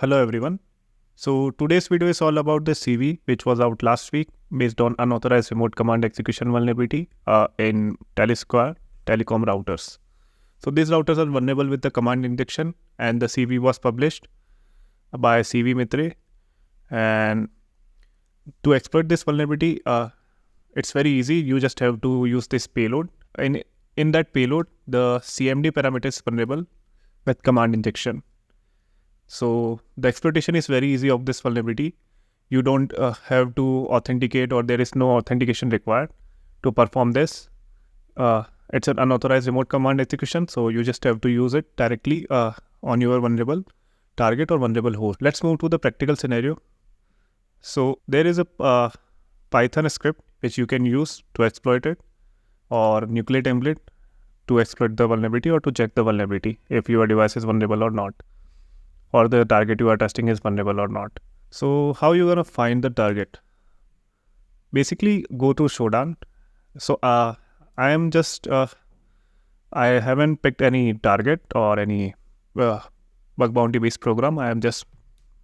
Hello everyone. So today's video is all about the CV which was out last week based on unauthorized remote command execution vulnerability in Telesquare Telecom routers. So these routers are vulnerable with the command injection, and the CV was published by CVE-2024-29269. And to exploit this vulnerability, it's very easy. You just have to use this payload. In that payload, the CMD parameter is vulnerable with command injection. So the exploitation is very easy of this vulnerability. You don't have to authenticate, or there is no authentication required to perform this. It's an unauthorized remote command execution, so you just have to use it directly on your vulnerable target or vulnerable host. Let's move to the practical scenario. So there is a Python script which you can use to exploit it, or Nuclei Template to exploit the vulnerability, or to check the vulnerability if your device is vulnerable or not, or the target you are testing is vulnerable or not. So how you gonna find the target? Basically, go to Shodan. So I am just I haven't picked any target or any bug bounty based program. I am just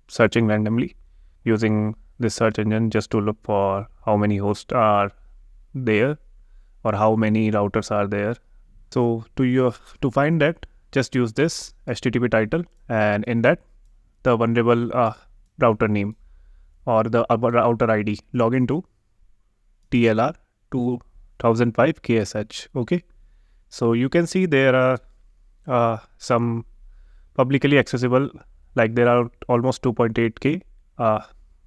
searching randomly using this search engine just to look for how many hosts are there or how many routers are there. So to find that, just use this http.title, and in that the vulnerable router name or the router ID, log into Tlr-2005Ksh. Okay, so you can see there are some publicly accessible, like there are almost 2.8k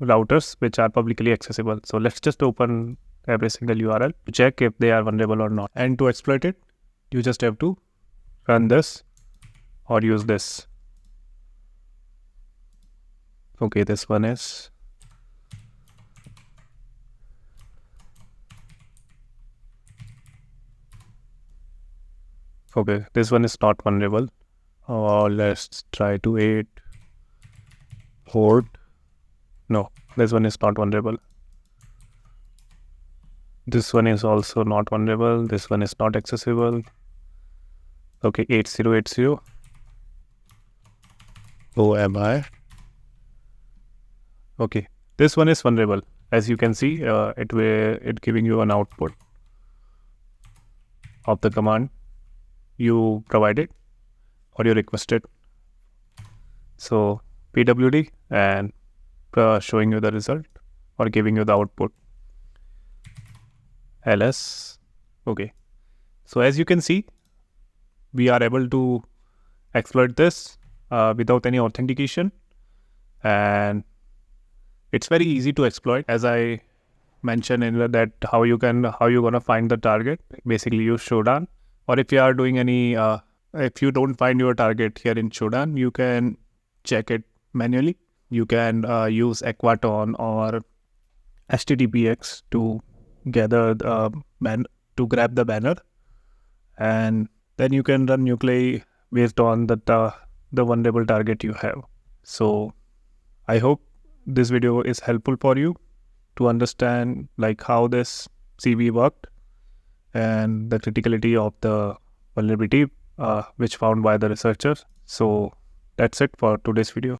routers which are publicly accessible. So let's just open every single URL to check if they are vulnerable or not. And to exploit it, you just have to run this or use this. Okay, this one is. Okay, this one is not vulnerable. Let's try to 8 port. No, this one is not vulnerable. This one is also not vulnerable. This one is not accessible. Okay, 8080. Oh, am I? Okay, this one is vulnerable. As you can see, it giving you an output of the command you provided or you requested. So PWD, and showing you the result or giving you the output ls. Okay, so as you can see, we are able to exploit this without any authentication, and it's very easy to exploit. As I mentioned in that, how you gonna find the target. Basically use Shodan, or if you are doing any if you don't find your target here in Shodan, you can check it manually. You can use Aquaton or HTTPX to gather to grab the banner, and then you can run Nuclei based on the vulnerable target you have. So I hope this video is helpful for you to understand like how this CV worked and the criticality of the vulnerability which found by the researchers. So that's it for today's video.